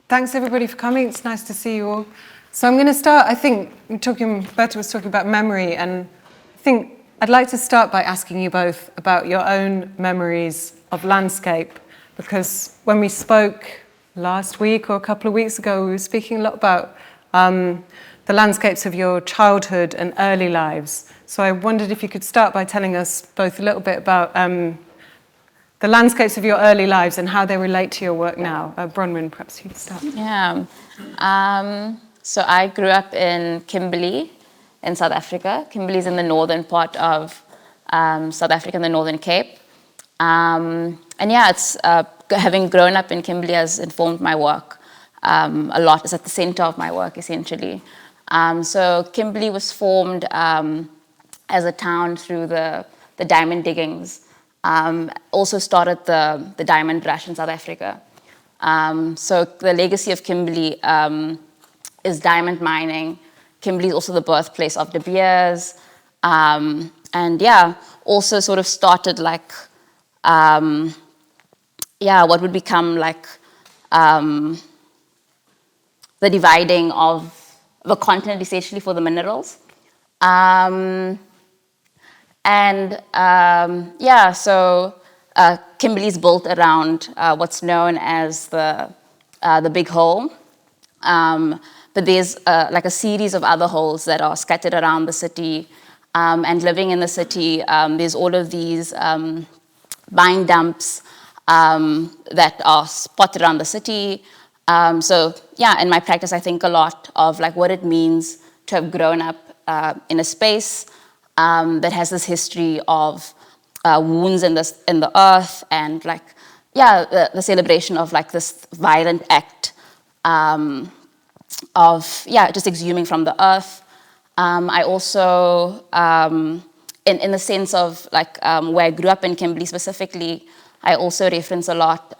Thanks everybody for coming. It's nice to see you all. So I'm going to start, I think, Berta was talking about memory, and I think I'd like to start by asking you both about your own memories of landscape, because when we spoke last week or a couple of weeks ago, we were speaking a lot about the landscapes of your childhood and early lives. So I wondered if you could start by telling us both a little bit about the landscapes of your early lives and how they relate to your work now. Bronwyn, perhaps you could start. Yeah. So I grew up in Kimberley in South Africa. Kimberley is in the northern part of South Africa, in the Northern Cape. And yeah, it's having grown up in Kimberley has informed my work a lot. It's at the center of my work, essentially. So Kimberley was formed as a town through the diamond diggings. Also started the diamond rush in South Africa. So the legacy of Kimberley is diamond mining. Kimberley is also the birthplace of De Beers. And yeah, also sort of started like, what would become like the dividing of the continent essentially for the minerals. So Kimberley's built around what's known as the Big Hole. But there's like a series of other holes that are scattered around the city. And living in the city, there's all of these mine dumps that are spotted around the city. So yeah, in my practice, I think a lot of like what it means to have grown up in a space that has this history of wounds in the earth, and like, yeah, the celebration of like this violent act of, yeah, just exhuming from the earth. I also, in the sense of like where I grew up in Kimberley specifically, I also reference a lot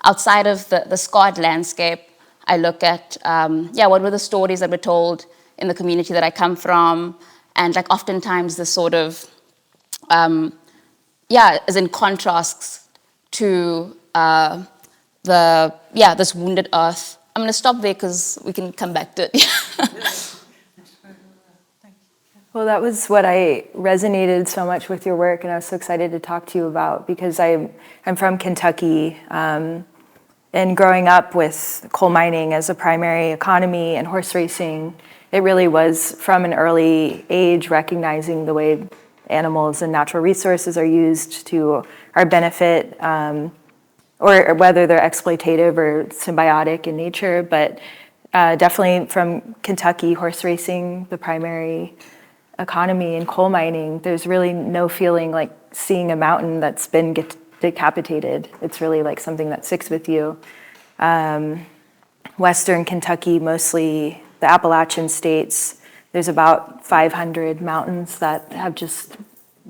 outside of the scarred landscape. I look at, what were the stories that were told in the community that I come from, and like oftentimes the sort of, is in contrast to this wounded earth. I'm going to stop there because we can come back to it. Well, that was what I resonated so much with your work, and I was so excited to talk to you about, because I'm from Kentucky, and growing up with coal mining as a primary economy and horse racing, it really was from an early age recognizing the way animals and natural resources are used to our benefit, or whether they're exploitative or symbiotic in nature. But definitely from Kentucky, horse racing, the primary economy, and coal mining, there's really no feeling like seeing a mountain that's been decapitated. It's really like something that sticks with you. Western Kentucky, mostly the Appalachian states, there's about 500 mountains that have just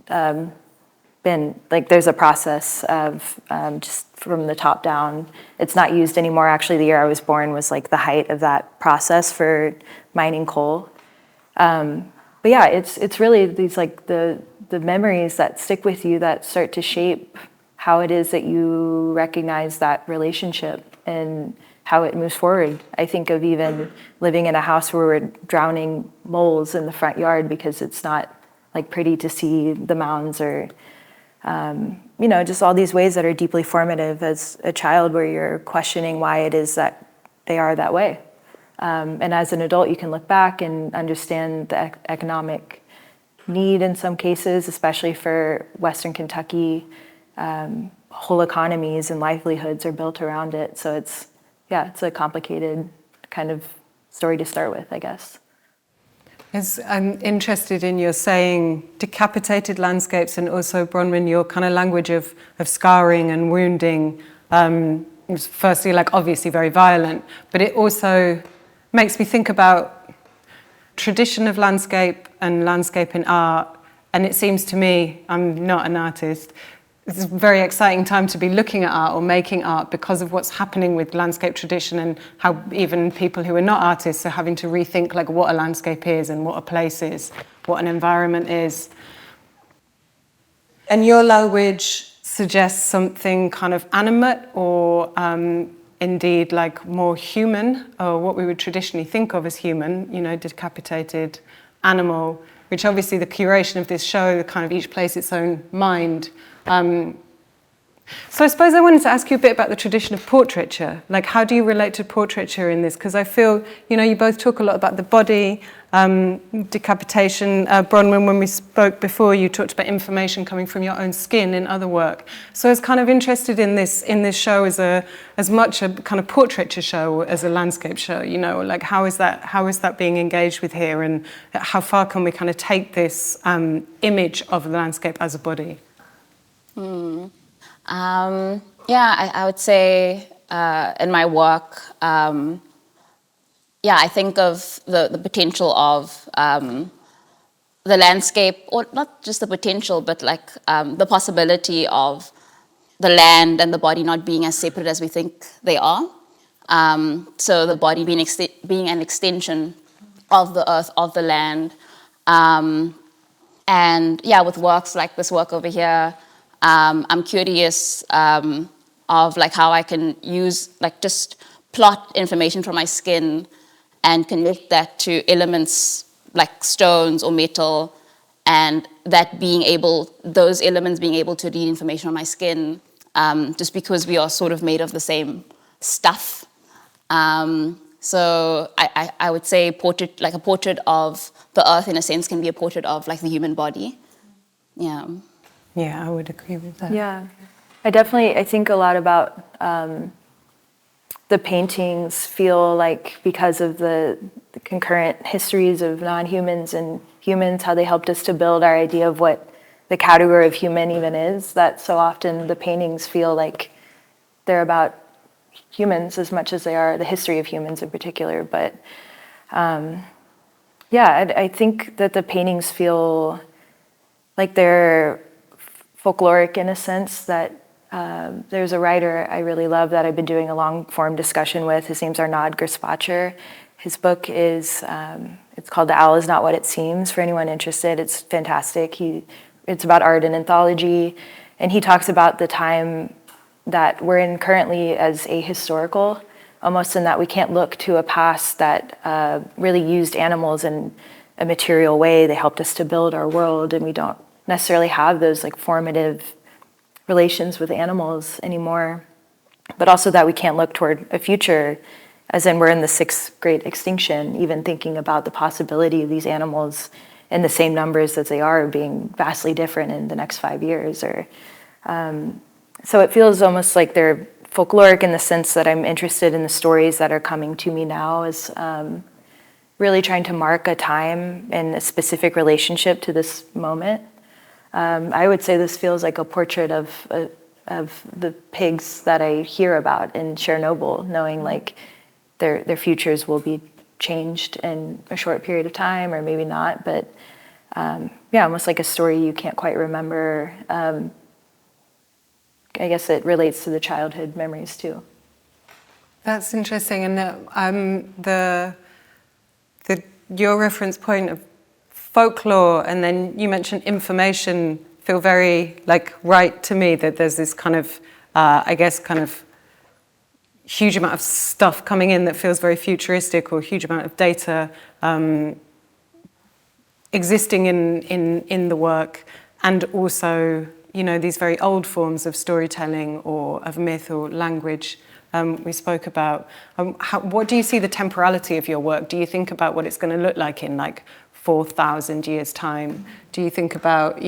been, like, there's a process of just from the top down. It's not used anymore. Actually, the year I was born was like the height of that process for mining coal. But yeah, it's really these like the memories that stick with you that start to shape how it is that you recognize that relationship and how it moves forward. I think of even living in a house where we're drowning moles in the front yard because it's not like pretty to see the mounds, or just all these ways that are deeply formative as a child, where you're questioning why it is that they are that way. And as an adult, you can look back and understand the economic need in some cases, especially for Western Kentucky. Whole economies and livelihoods are built around it. So it's a complicated kind of story to start with, I guess. I'm interested in your saying decapitated landscapes, and also, Bronwyn, your kind of language of scarring and wounding. It's firstly, like, obviously very violent, but it also makes me think about tradition of landscape and landscape in art. And it seems to me, I'm not an artist, it's a very exciting time to be looking at art or making art because of what's happening with landscape tradition, and how even people who are not artists are having to rethink like what a landscape is and what a place is, what an environment is. And your language suggests something kind of animate or indeed like more human, or what we would traditionally think of as human, decapitated animal, which obviously the curation of this show, kind of each plays its own mind. So I suppose I wanted to ask you a bit about the tradition of portraiture. Like, how do you relate to portraiture in this? Because I feel, you both talk a lot about the body, decapitation. Bronwyn, when we spoke before, you talked about information coming from your own skin in other work. So I was kind of interested in this show as much a kind of portraiture show as a landscape show. Like how is that being engaged with here, and how far can we kind of take this image of the landscape as a body? I would say in my work, I think of the potential of the landscape, or not just the potential, but like the possibility of the land and the body not being as separate as we think they are. So the body being an extension of the earth, of the land. With works like this work over here, I'm curious of like how I can use, like, just plot information from my skin and connect that to elements like stones or metal, and those elements being able to read information on my skin, just because we are sort of made of the same stuff. So I would say a portrait of the earth, in a sense, can be a portrait of like the human body. Yeah. Yeah, I would agree with that. Yeah, I think a lot about the paintings feel like, because of the concurrent histories of non-humans and humans, how they helped us to build our idea of what the category of human even is, that so often the paintings feel like they're about humans as much as they are the history of humans in particular. But I think that the paintings feel like they're folkloric in a sense, that there's a writer I really love that I've been doing a long-form discussion with. His name's Arnaud Gerspacher. His book is, it's called The Owl Is Not What It Seems, for anyone interested. It's fantastic. It's about art and anthology, and he talks about the time that we're in currently as ahistorical, almost in that we can't look to a past that really used animals in a material way. They helped us to build our world, and we don't necessarily have those like formative relations with animals anymore. But also that we can't look toward a future, as in we're in the 6th great extinction, even thinking about the possibility of these animals in the same numbers as they are being vastly different in the next 5 years. So it feels almost like they're folkloric in the sense that I'm interested in the stories that are coming to me now as really trying to mark a time and a specific relationship to this moment. I would say this feels like a portrait of the pigs that I hear about in Chernobyl, knowing like their futures will be changed in a short period of time, or maybe not, but almost like a story you can't quite remember. I guess it relates to the childhood memories too. That's interesting, and your reference point of folklore, and then you mentioned information, feel very like right to me, that there's this kind of huge amount of stuff coming in that feels very futuristic, or huge amount of data existing in the work, and also these very old forms of storytelling or of myth or language we spoke about. What do you see the temporality of your work? Do you think about what it's going to look like in like 4,000 years' time? Do you think about,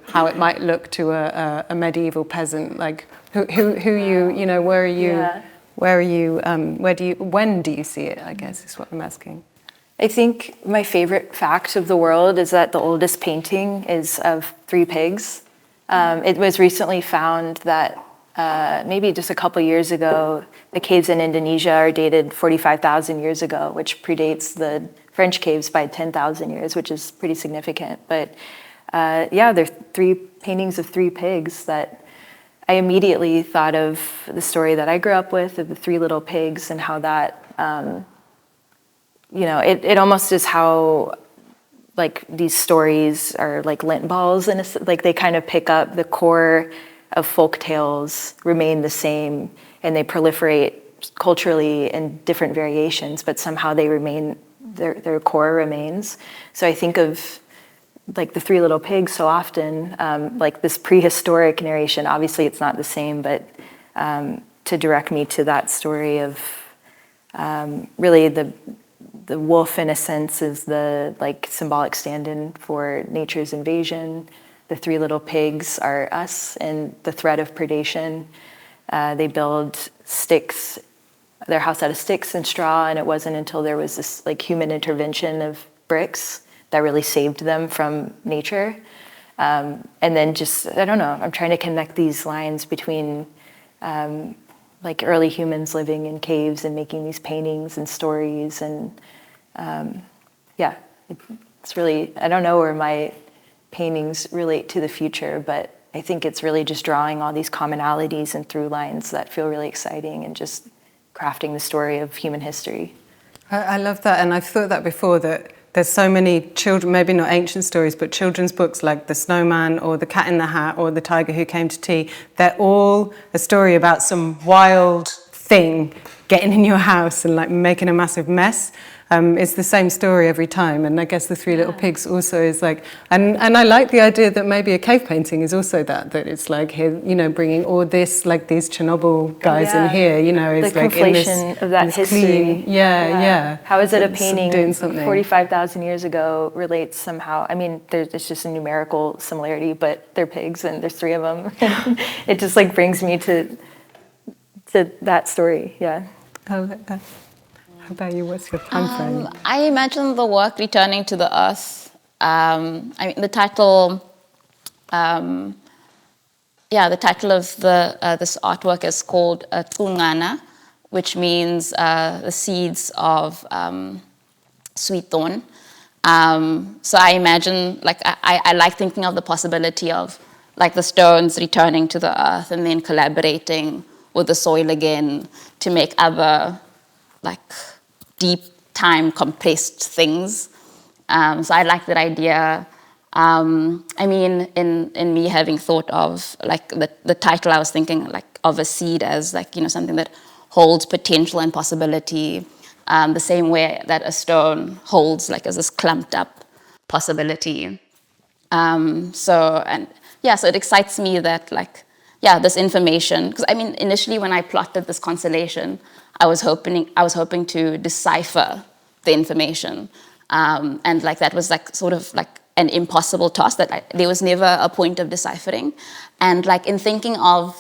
how it might look to a medieval peasant? Like, where are you? Yeah. When do you see it? I guess is what I'm asking. I think my favorite fact of the world is that the oldest painting is of 3 pigs. It was recently found that maybe just a couple years ago, the caves in Indonesia are dated 45,000 years ago, which predates the French caves by 10,000 years, which is pretty significant. But they're 3 paintings of 3 pigs that I immediately thought of the story that I grew up with, of the 3 little pigs, and how that, it almost is how like these stories are like lint balls, and like they kind of pick up the core of folk tales, remain the same, and they proliferate culturally in different variations, but somehow they remain, their core remains. So I think of like the Three Little Pigs so often, like this prehistoric narration. Obviously it's not the same, but to direct me to that story of really the wolf, in a sense, is the like symbolic stand-in for nature's invasion. The Three Little Pigs are us and the threat of predation. They build sticks, their house out of sticks and straw, and it wasn't until there was this like human intervention of bricks that really saved them from nature. And then just, I don't know, I'm trying to connect these lines between like early humans living in caves and making these paintings and stories. And yeah, it's really, I don't know where my paintings relate to the future, but I think it's really just drawing all these commonalities and through lines that feel really exciting and just crafting the story of human history. I love that, and I've thought that before, that there's so many children, maybe not ancient stories, but children's books like The Snowman or The Cat in the Hat or The Tiger Who Came to Tea. They're all a story about some wild thing getting in your house and like making a massive mess. It's the same story every time, and I guess the Three Little Pigs also is like, and I like the idea that maybe a cave painting is also that it's like here, you know, bringing all this, like these Chernobyl guys in here, you know, is the like conflation in this, of that this history. Clean, yeah. How is it a painting doing something 45,000 years ago relates somehow? I mean, it's just a numerical similarity, but they're pigs and there's three of them. It just like brings me to that story, yeah. How about you? What's your time frame? I imagine the work returning to the earth. I mean, the title of this artwork is called Tungana, which means the seeds of sweet thorn. So I imagine, like, I like thinking of the possibility of like the stones returning to the earth and then collaborating with the soil again to make other like deep time compressed things. So I like that idea. I mean, in me having thought of like the title, I was thinking like of a seed as like, you know, something that holds potential and possibility, the same way that a stone holds like as this clumped up possibility. So it excites me that like, this information, because I mean, initially when I plotted this constellation, I was hoping to decipher the information, and like that was like sort of like an impossible task that there was never a point of deciphering, and like in thinking of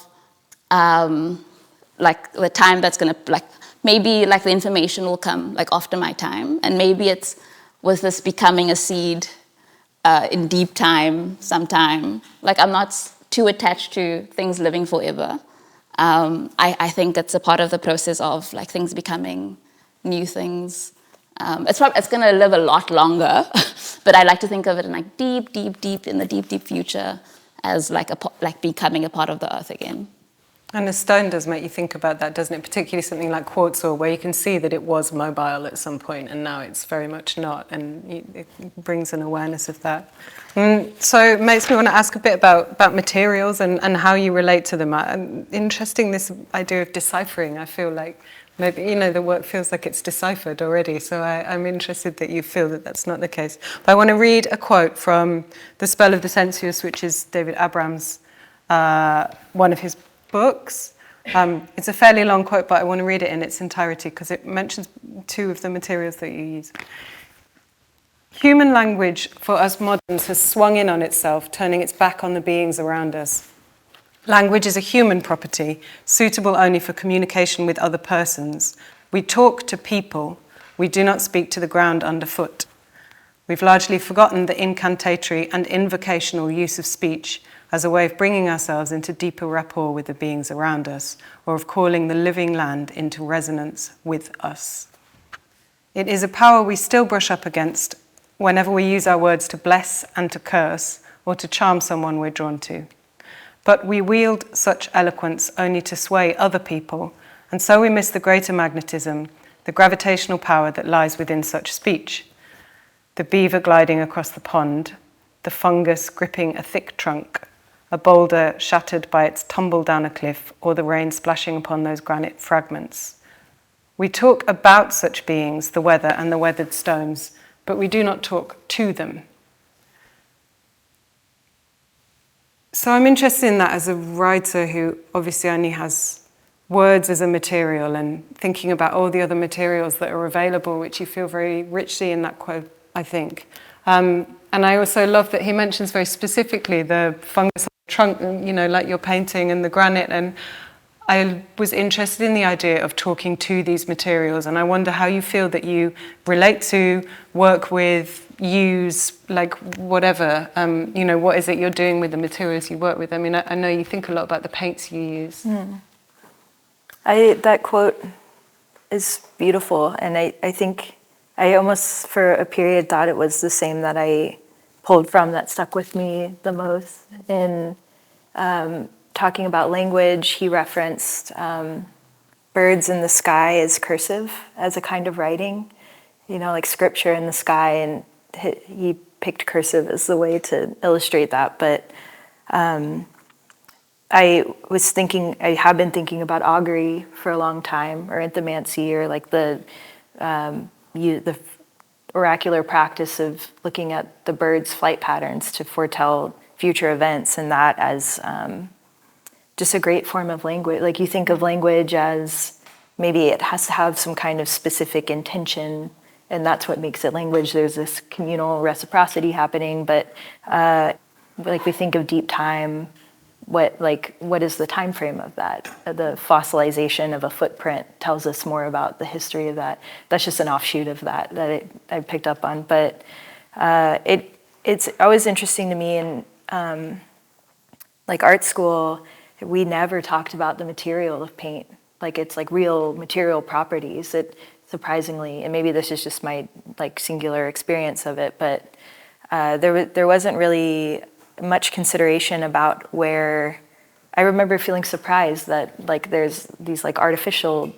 like the time that's gonna like maybe like the information will come like after my time, and maybe it's with this becoming a seed in deep time sometime. Like I'm not too attached to things living forever. I think it's a part of the process of like things becoming new things. It's going to live a lot longer, but I like to think of it in like deep in the deep future as like becoming a part of the earth again. And a stone does make you think about that, doesn't it? Particularly something like quartz, or where you can see that it was mobile at some point and now it's very much not, and it brings an awareness of that. So it makes me want to ask a bit about materials and how you relate to them. Interesting, this idea of deciphering. I feel like maybe, you know, the work feels like it's deciphered already, so I'm interested that you feel that that's not the case. But I want to read a quote from The Spell of the Sensuous, which is David Abram's, one of his books. It's a fairly long quote, but I want to read it in its entirety because it mentions two of the materials that you use. Human language for us moderns has swung in on itself, turning its back on the beings around us. Language is a human property, suitable only for communication with other persons. We talk to people, we do not speak to the ground underfoot. We've largely forgotten the incantatory and invocational use of speech as a way of bringing ourselves into deeper rapport with the beings around us, or of calling the living land into resonance with us. It is a power we still brush up against whenever we use our words to bless and to curse, or to charm someone we're drawn to. But we wield such eloquence only to sway other people, and so we miss the greater magnetism, the gravitational power that lies within such speech. The beaver gliding across the pond, the fungus gripping a thick trunk, a boulder shattered by its tumble down a cliff, or the rain splashing upon those granite fragments. We talk about such beings, the weather and the weathered stones, but we do not talk to them. So I'm interested in that as a writer who obviously only has words as a material, and thinking about all the other materials that are available, which you feel very richly in that quote, I think. And I also love that he mentions very specifically the fungus on the trunk, like your painting and the granite. And I was interested in the idea of talking to these materials, and I wonder how you feel that you relate to, work with, use, like whatever, what is it you're doing with the materials you work with? I mean, I know you think a lot about the paints you use. That quote is beautiful, and I think I almost for a period thought it was the same that I pulled from that stuck with me the most. In talking about language, he referenced birds in the sky as cursive, as a kind of writing, like scripture in the sky, and he picked cursive as the way to illustrate that. But I have been thinking about augury for a long time, or enthymancy, or like the oracular practice of looking at the birds' flight patterns to foretell future events, and that as just a great form of language. Like, you think of language as maybe it has to have some kind of specific intention, and that's what makes it language. There's this communal reciprocity happening, but like we think of deep time. What is the time frame of that? The fossilization of a footprint tells us more about the history of that. That's just an offshoot of that I picked up on. But it's always interesting to me in like art school, we never talked about the material of paint. Like, it's like real material properties. It surprisingly, and maybe this is just my like singular experience of it, but there wasn't really much consideration about where. I remember feeling surprised that like there's these like artificial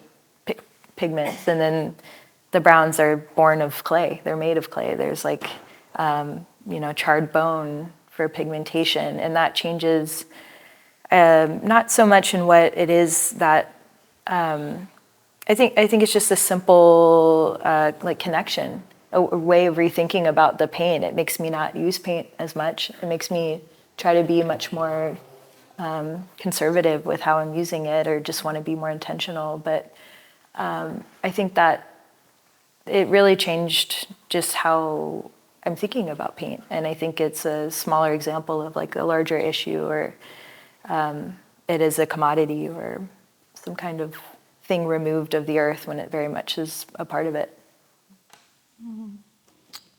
pigments, and then the browns are born of clay. They're made of clay. There's like charred bone for pigmentation, and that changes not so much in what it is that I think it's just a simple like connection. A way of rethinking about the paint. It makes me not use paint as much. It makes me try to be much more conservative with how I'm using it, or just want to be more intentional. But I think that it really changed just how I'm thinking about paint. And I think it's a smaller example of like a larger issue, or it is a commodity or some kind of thing removed of the earth when it very much is a part of it.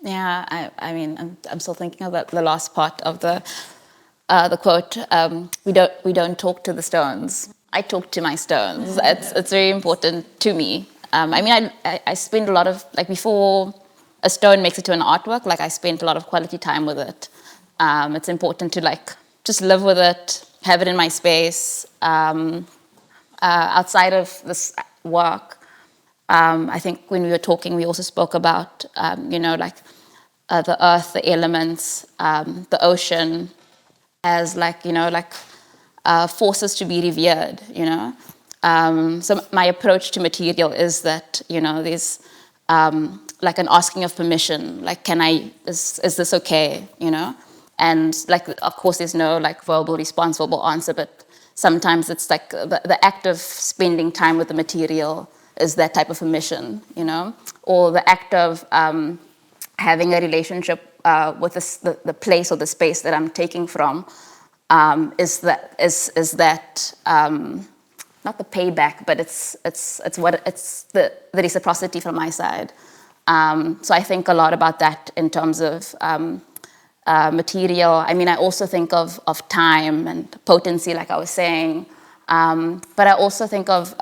Yeah, I mean, I'm still thinking about the last part of the quote. We don't talk to the stones. I talk to my stones. It's very important to me. I mean, I spend a lot of, like, before a stone makes it to an artwork, like, I spent a lot of quality time with it. It's important to like just live with it, have it in my space. Outside of this work, I think when we were talking, we also spoke about, the earth, the elements, the ocean as forces to be revered, So my approach to material is that, there's like an asking of permission, like, is this okay, And like, of course, there's no like verbal responsible answer, but sometimes it's like the act of spending time with the material is that type of permission, or the act of having a relationship with the place or the space that I'm taking from is that not the payback, but it's the reciprocity from my side. So I think a lot about that in terms of material. I mean, I also think of time and potency, like I was saying, but I also think of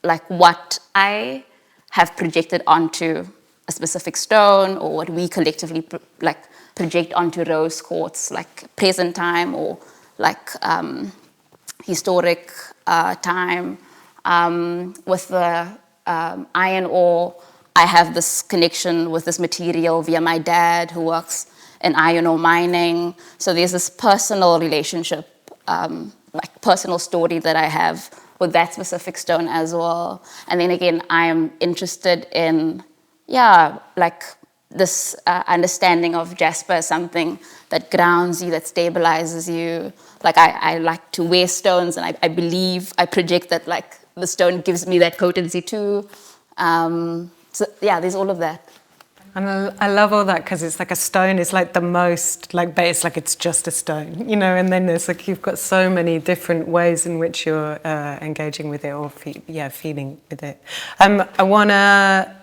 like what I have projected onto a specific stone, or what we collectively project onto rose quartz, like present time or like historic time. With the iron ore, I have this connection with this material via my dad, who works in iron ore mining. So there's this personal relationship, like personal story that I have with that specific stone as well. And then again, I'm interested in, like this understanding of jasper as something that grounds you, that stabilizes you. Like I like to wear stones, and I believe, I project that like the stone gives me that potency too. So yeah, there's all of that. And I love all that because it's like a stone is like the most, like, but it's like it's just a stone, you know, and then there's like, you've got so many different ways in which you're engaging with it or feeling with it. I want to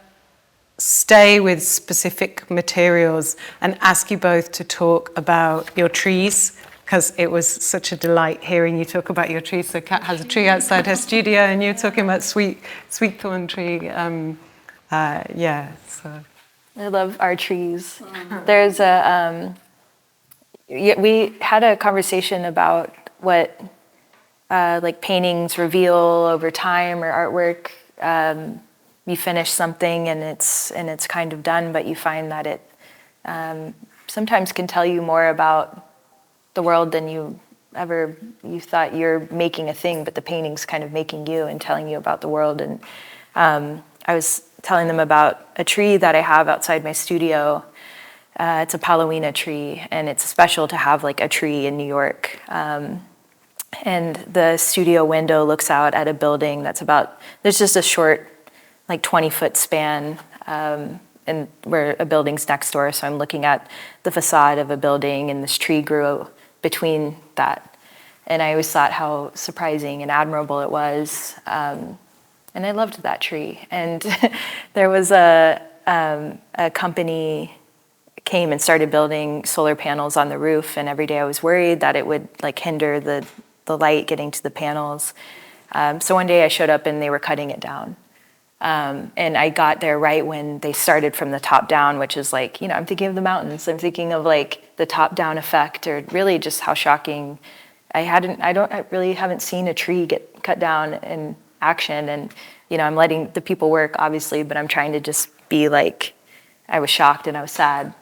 stay with specific materials and ask you both to talk about your trees, because it was such a delight hearing you talk about your trees. So Kat has a tree outside her studio, and you're talking about sweet thorn tree. So. I love our trees. There's we had a conversation about what like paintings reveal over time, or artwork. You finish something and it's kind of done, but you find that it sometimes can tell you more about the world than you thought. You're making a thing, but the painting's kind of making you and telling you about the world. And I was telling them about a tree that I have outside my studio. It's a Palomina tree, and it's special to have like a tree in New York. And the studio window looks out at a building there's just a short, like 20-foot span, and where a building's next door. So I'm looking at the facade of a building, and this tree grew between that. And I always thought how surprising and admirable it was. And I loved that tree. And there was a company came and started building solar panels on the roof, and every day I was worried that it would like hinder the light getting to the panels. So one day I showed up and they were cutting it down. And I got there right when they started from the top down, which is like, you know, I'm thinking of the mountains. I'm thinking of like the top down effect, or really just how shocking. I really haven't seen a tree get cut down in action. And, you know, I'm letting the people work, obviously, but I'm trying to just be like, I was shocked and I was sad.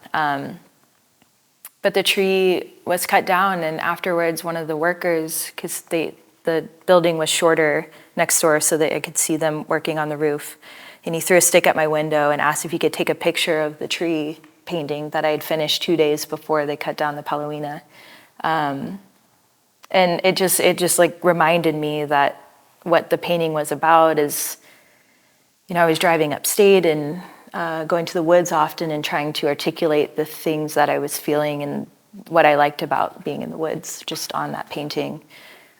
But the tree was cut down, and afterwards one of the workers, because the building was shorter next door so that I could see them working on the roof, and he threw a stick at my window and asked if he could take a picture of the tree painting that I had finished 2 days before they cut down the Palomina. And it just like reminded me that what the painting was about is, you know, I was driving upstate and going to the woods often and trying to articulate the things that I was feeling and what I liked about being in the woods just on that painting.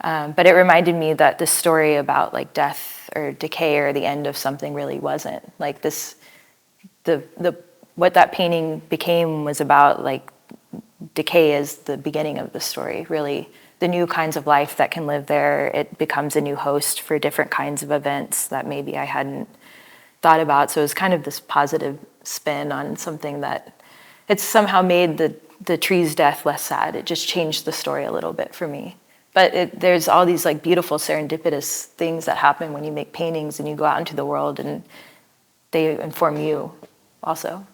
But it reminded me that this story about like death or decay or the end of something really wasn't. Like this, what that painting became was about like decay is the beginning of the story, really. The new kinds of life that can live there, it becomes a new host for different kinds of events that maybe I hadn't thought about. So it was kind of this positive spin on something that it's somehow made the tree's death less sad. It just changed the story a little bit for me. But there's all these like beautiful serendipitous things that happen when you make paintings and you go out into the world, and they inform you also.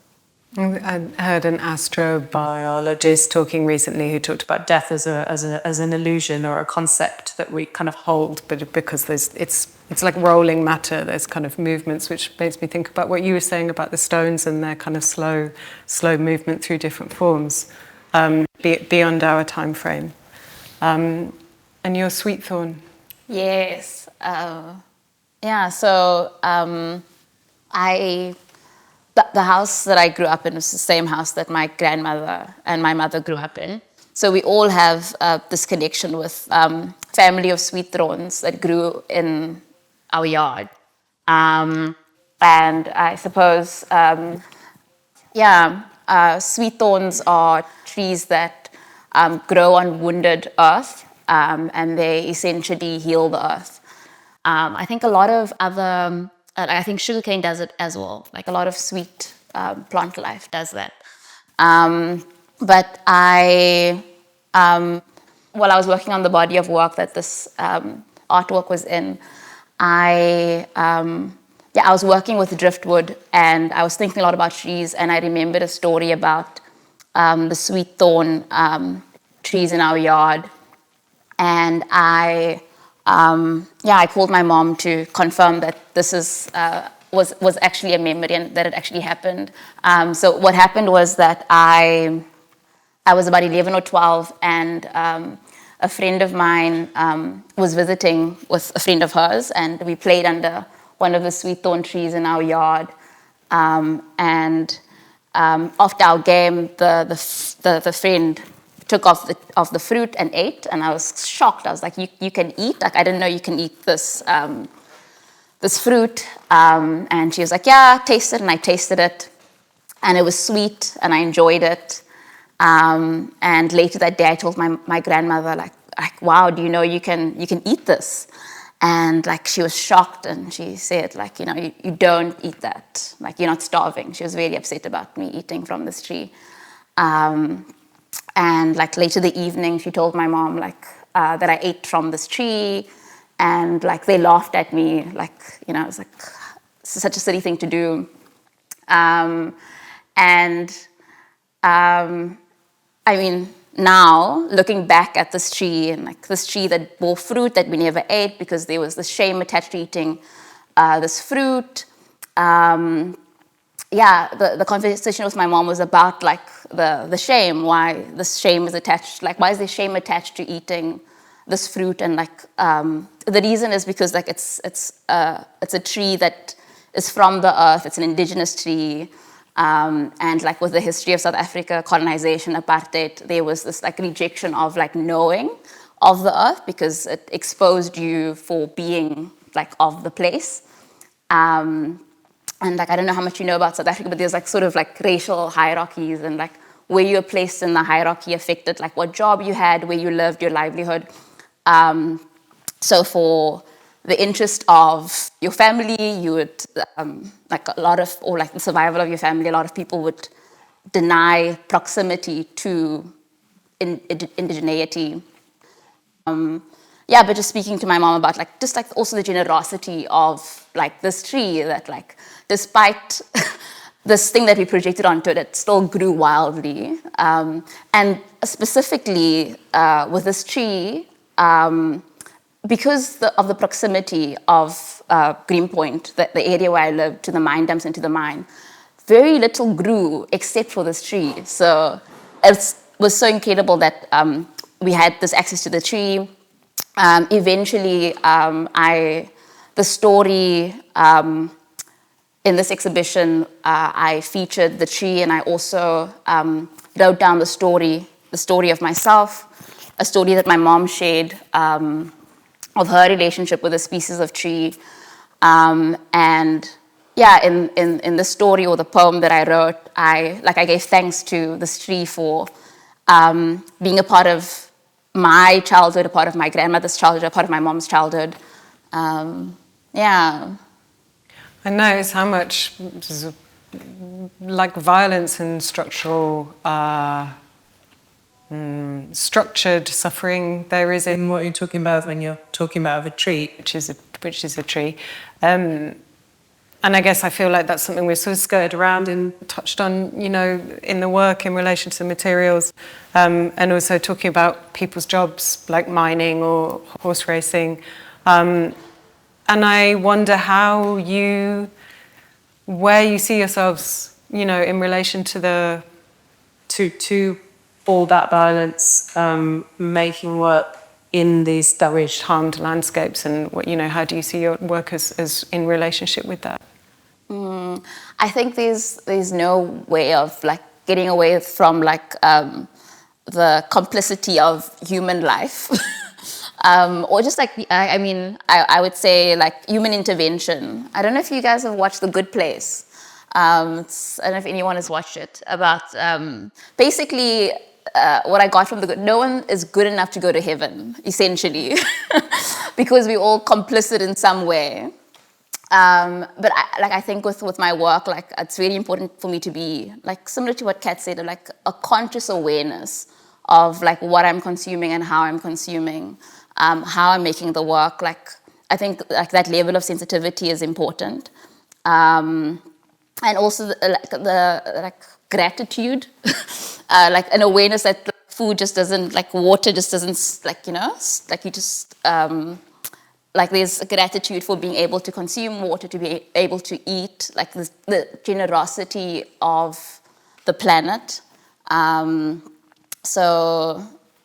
I heard an astrobiologist talking recently who talked about death as an illusion or a concept that we kind of hold, but because it's like rolling matter, there's kind of movements, which makes me think about what you were saying about the stones and their kind of slow movement through different forms beyond our time frame. And your sweet thorn. Yes. So the house that I grew up in was the same house that my grandmother and my mother grew up in. So we all have this connection with family of sweet thorns that grew in our yard. And I suppose, sweet thorns are trees that grow on wounded earth, and they essentially heal the earth. I think a lot of other, I think sugarcane does it as well. Like a lot of sweet plant life does that. But while I was working on the body of work that this artwork was in, I was working with driftwood, and I was thinking a lot about trees, and I remembered a story about the sweet thorn trees in our yard. And I I called my mom to confirm that this was actually a memory and that it actually happened. So what happened was that I was about 11 or 12, and a friend of mine was visiting with a friend of hers, and we played under one of the sweet thorn trees in our yard. And after our game, the friend took off the fruit and ate, and I was shocked. I was like, "You can eat? Like, I didn't know you can eat this this fruit." And she was like, "Yeah, taste it," and I tasted it, and it was sweet, and I enjoyed it. And later that day, I told my grandmother, like, "Wow, do you know you can eat this?" And like she was shocked, and she said, like, you don't eat that. Like, you're not starving. She was really upset about me eating from this tree. And like later the evening, she told my mom like that I ate from this tree, and like they laughed at me, like, it was like such a silly thing to do. I mean, now looking back at this tree, and like this tree that bore fruit that we never ate because there was this shame attached to eating this fruit. The conversation with my mom was about like the shame, why this shame is attached, like why is there shame attached to eating this fruit, and like the reason is because like it's a tree that is from the earth, it's an indigenous tree. And like with the history of South Africa, colonization, apartheid, there was this like rejection of like knowing of the earth because it exposed you for being like of the place. And like I don't know how much you know about South Africa, but there's like sort of like racial hierarchies, and like where you were placed in the hierarchy affected like what job you had, where you lived, your livelihood. So for the interest of your family, you would, like a lot of, or like the survival of your family, a lot of people would deny proximity to indigeneity. But just speaking to my mom about like, just like also the generosity of like this tree that like, despite this thing that we projected onto it, it still grew wildly. And specifically with this tree, because of the proximity of Greenpoint, the area where I lived, to the mine dumps and to the mine, very little grew except for this tree. So it was so incredible that we had this access to the tree. Eventually, the story in this exhibition, I featured the tree, and I also wrote down the story of myself, a story that my mom shared of her relationship with a species of tree. In the story or the poem that I wrote, I gave thanks to this tree for being a part of my childhood, a part of my grandmother's childhood, a part of my mom's childhood. I notice how much like violence and structural structured suffering there is in what you're talking about when you're talking about a tree, which is a tree, and I guess I feel like that's something we've sort of skirted around and touched on, in the work in relation to the materials, and also talking about people's jobs like mining or horse racing, and I wonder where you see yourselves, in relation to the to all that violence, making work in these damaged, harmed landscapes, and what, how do you see your work as in relationship with that? I think there's no way of like getting away from like the complicity of human life, or just like I would say like human intervention. I don't know if you guys have watched The Good Place. I don't know if anyone has watched it. About basically what I got from no one is good enough to go to heaven, essentially, because we're all complicit in some way. But I think with my work, like it's really important for me to be like similar to what Katz said, like a conscious awareness of like what I'm consuming and how I'm consuming, how I'm making the work. Like I think like that level of sensitivity is important, and also the gratitude, like an awareness that food just doesn't, like water just doesn't, like you just like there's gratitude for being able to consume water, to be able to eat, like the generosity of the planet. So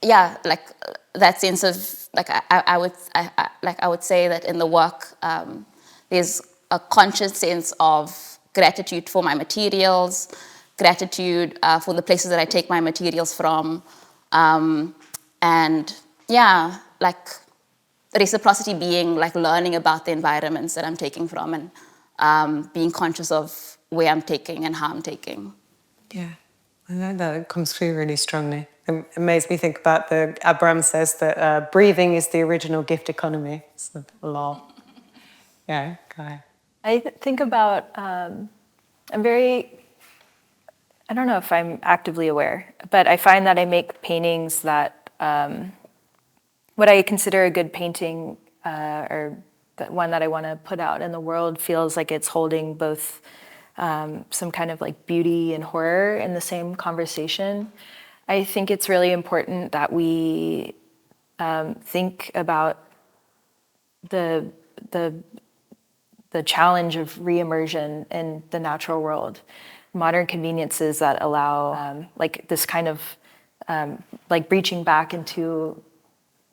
yeah, like that sense of like I would say that in the work there's a conscious sense of gratitude for my materials, gratitude for the places that I take my materials from, and yeah, like reciprocity being like learning about the environments that I'm taking from, and being conscious of where I'm taking and how I'm taking. Yeah, I know that it comes through really strongly. It makes me think about Abram says that breathing is the original gift economy. It's a law. Yeah, okay. I think about, I don't know if I'm actively aware, but I find that I make paintings that, what I consider a good painting, or the one that I want to put out in the world, feels like it's holding both some kind of like beauty and horror in the same conversation. I think it's really important that we think about the challenge of re-immersion in the natural world. Modern conveniences that allow like this kind of like breaching back into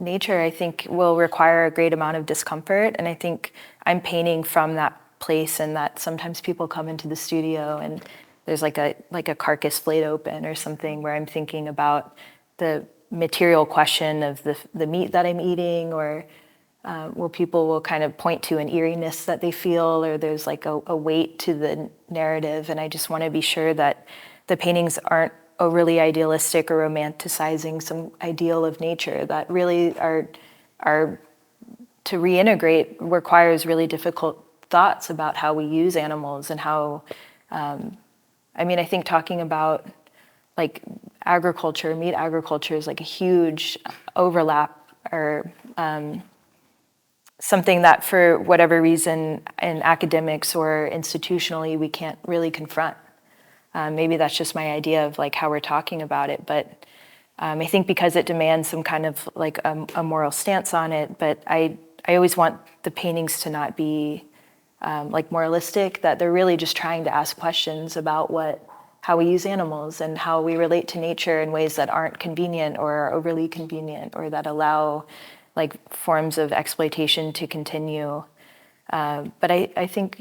nature, I think will require a great amount of discomfort. And I think I'm painting from that place, and that sometimes people come into the studio and there's like a carcass flayed open or something, where I'm thinking about the material question of the meat that I'm eating, or where people will kind of point to an eeriness that they feel, or there's like a weight to the narrative. And I just want to be sure that the paintings aren't overly idealistic or romanticizing some ideal of nature, that really are to reintegrate requires really difficult thoughts about how we use animals, and how, I think talking about like agriculture, meat agriculture is like a huge overlap, or something that for whatever reason in academics or institutionally we can't really confront. Maybe that's just my idea of like how we're talking about it, but I think because it demands some kind of like a moral stance on it, but I always want the paintings to not be like moralistic, that they're really just trying to ask questions about how we use animals and how we relate to nature in ways that aren't convenient or are overly convenient, or that allow like forms of exploitation to continue. But I think,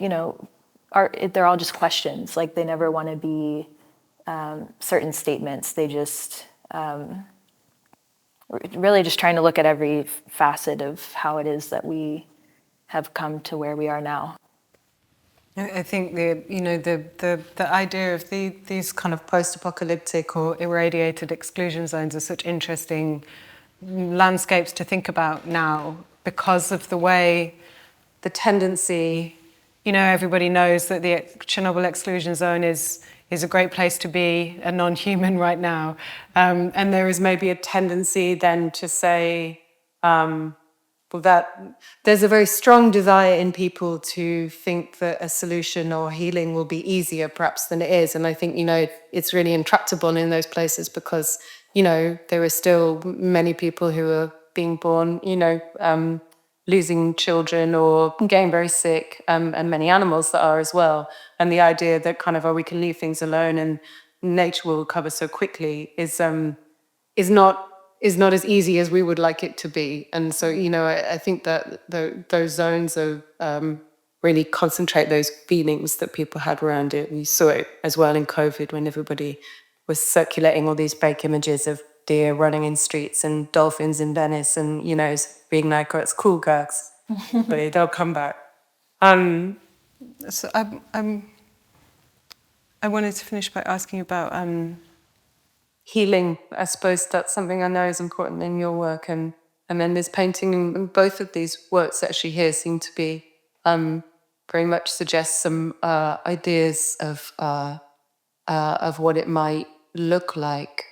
they're all just questions. Like they never want to be certain statements. They just really just trying to look at every facet of how it is that we have come to where we are now. I think the idea of these kind of post-apocalyptic or irradiated exclusion zones are such interesting landscapes to think about now, because of the way the tendency, everybody knows that the Chernobyl exclusion zone is a great place to be a non-human right now, and there is maybe a tendency then to say, that there's a very strong desire in people to think that a solution or healing will be easier perhaps than it is. And I think, it's really intractable in those places because, there are still many people who are being born, losing children or getting very sick, and many animals that are as well. And the idea that kind of, we can leave things alone and nature will recover so quickly is not as easy as we would like it to be. And so, I think that those zones are really concentrate those feelings that people had around it. We saw it as well in COVID when everybody was circulating all these fake images of deer running in streets and dolphins in Venice, and, being like, oh, it's cool, girls, but they'll come back. So I wanted to finish by asking about healing. I suppose that's something I know is important in your work, and then this painting, and both of these works actually here seem to be very much suggest some ideas of what it might look like,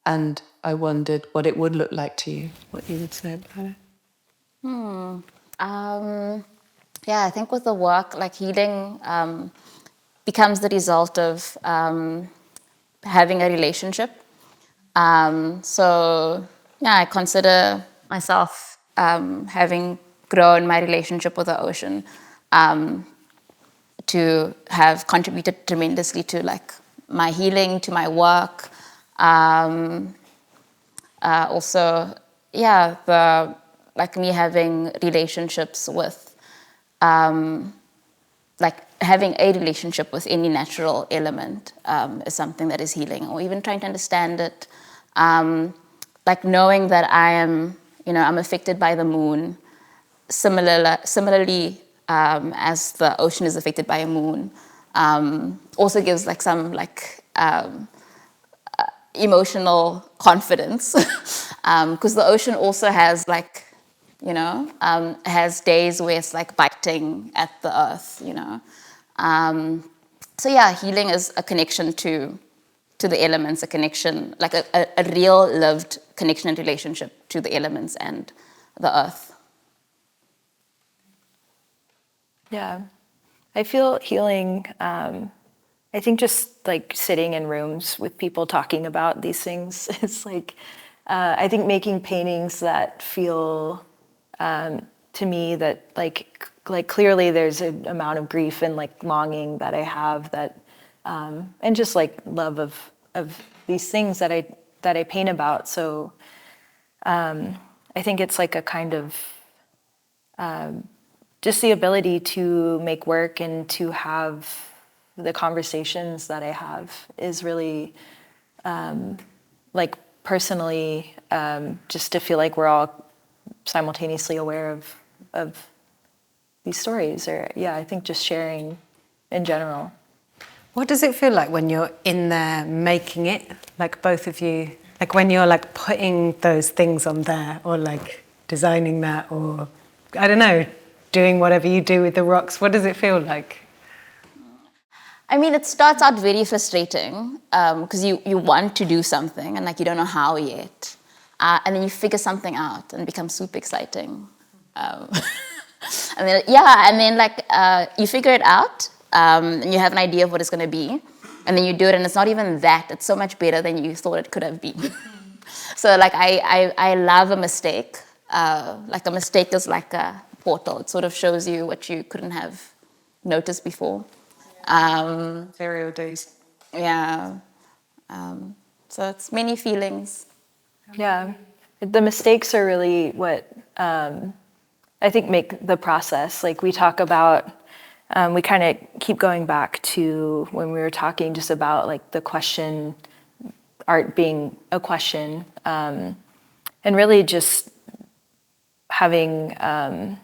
and I wondered what it would look like to you, what you would say about it. Yeah, I think with the work, like healing becomes the result of having a relationship. So yeah, I consider myself having grown my relationship with the ocean, to have contributed tremendously to like my healing, to my work. Also, yeah, like me having relationships with, like having a relationship with any natural element is something that is healing, or even trying to understand it. Like knowing that I am, I'm affected by the moon, similarly as the ocean is affected by a moon, also gives like some like emotional confidence, because the ocean also has like, has days where it's like biting at the earth, So yeah, healing is a connection to the elements, a connection, like a real lived connection and relationship to the elements and the earth. Yeah, I feel healing. I think just like sitting in rooms with people talking about these things, it's like, I think making paintings that feel to me that like clearly there's an amount of grief and like longing that I have, that and just like love of these things that I paint about. So I think it's like a kind of just the ability to make work and to have the conversations that I have is really like personally just to feel like we're all simultaneously aware of these stories, or yeah, I think just sharing in general. What does it feel like when you're in there making it, like both of you, like when you're like putting those things on there, or like designing that, or I don't know, doing whatever you do with the rocks? What does it feel like? I mean, it starts out very frustrating because you want to do something and like you don't know how yet, and then you figure something out and it becomes super exciting. And then like you figure it out, and you have an idea of what it's going to be, and then you do it, and it's not even that. It's so much better than you thought it could have been. So like I love a mistake. Like a mistake is like a portal. It sort of shows you what you couldn't have noticed before. Serial days. Yeah. So it's many feelings. Yeah, the mistakes are really what I think make the process. Like we talk about, we kind of keep going back to when we were talking just about like the question, art being a question, and really just having, I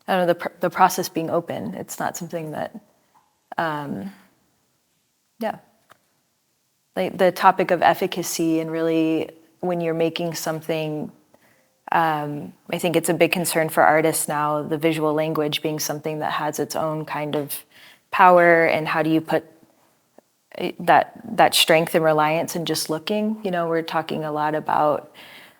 don't know, the process being open. It's not something that, yeah. Like the topic of efficacy, and really when you're making something, I think it's a big concern for artists now, the visual language being something that has its own kind of power, and how do you put that strength and reliance in just looking? We're talking a lot about,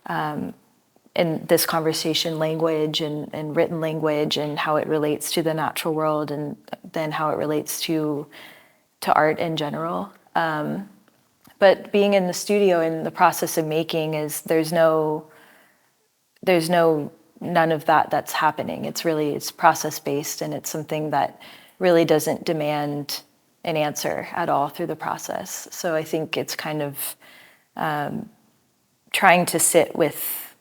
in this conversation, language and written language and how it relates to the natural world, and then how it relates to art in general. But being in the studio and the process of making is there's none of that's happening. It's process based, and it's something that really doesn't demand an answer at all through the process. So I think it's kind of trying to sit with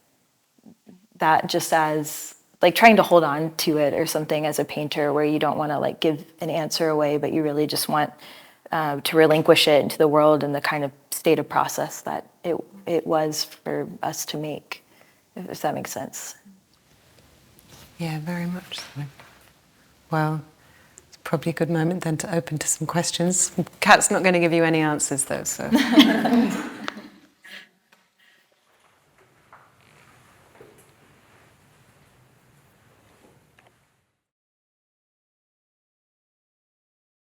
that, just as like trying to hold on to it or something as a painter, where you don't want to like give an answer away, but you really just want to relinquish it into the world and the kind of state of process that it was for us to make, if that makes sense. Yeah, very much so. Well, it's probably a good moment then to open to some questions. Kat's not going to give you any answers though, so.